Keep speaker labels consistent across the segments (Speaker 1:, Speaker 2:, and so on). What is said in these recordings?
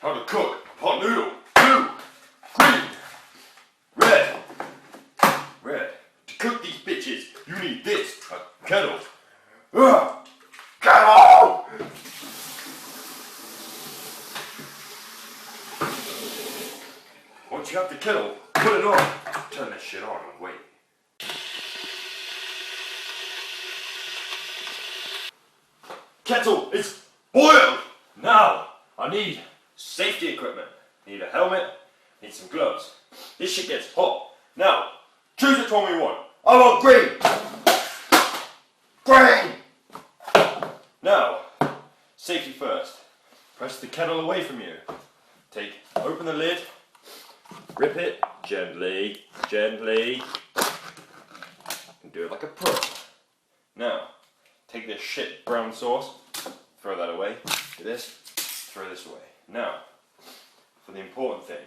Speaker 1: how to cook pot noodle. Blue, green, red, red. To cook these bitches, you need this, a kettle. Kettle! Once you have the kettle, put it on. Turn this shit on and wait. Kettle is boiled! Now, I need safety equipment. I need a helmet, I need some gloves. This shit gets hot. Now, choose which one we want. I want green! Green! Now, safety first. Press the kettle away from you. Open the lid, rip it gently, gently, and do it like a pro. Now, take this shit brown sauce, throw that away, do this, throw this away. Now, for the important thing,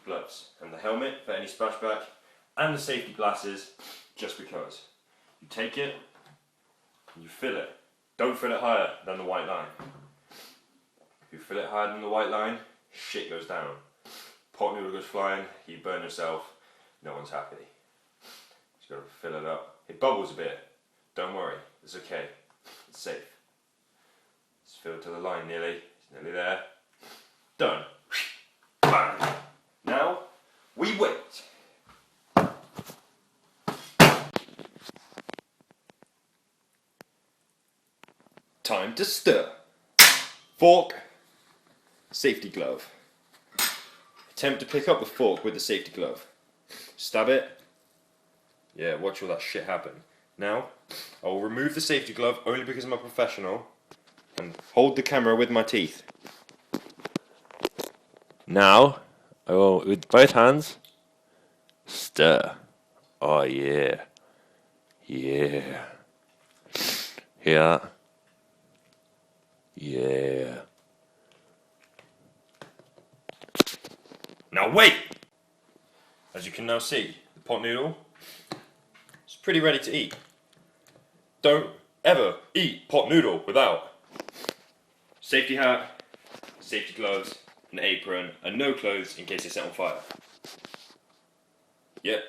Speaker 1: gloves and the helmet for any splashback, and the safety glasses, just because. You take it, and you fill it. Don't fill it higher than the white line. If you fill it higher than the white line, shit goes down. Pot noodle goes flying, you burn yourself, no one's happy. Just gotta fill it up. It bubbles a bit. Don't worry, it's okay. It's safe. It's filled to the line nearly. It's nearly there. Done. Bang. Now, we wait. Time to stir. Fork. Safety glove. Attempt to pick up the fork with the safety glove. Stab it. Yeah, watch all that shit happen. Now, I will remove the safety glove only because I'm a professional and hold the camera with my teeth.
Speaker 2: Now, I will, with both hands, stir. Oh yeah. Yeah. Hear that? Yeah.
Speaker 1: Now wait! As you can now see, the pot noodle is pretty ready to eat. Don't ever eat pot noodle without safety hat, safety gloves, an apron, and no clothes in case they set on fire. Yep.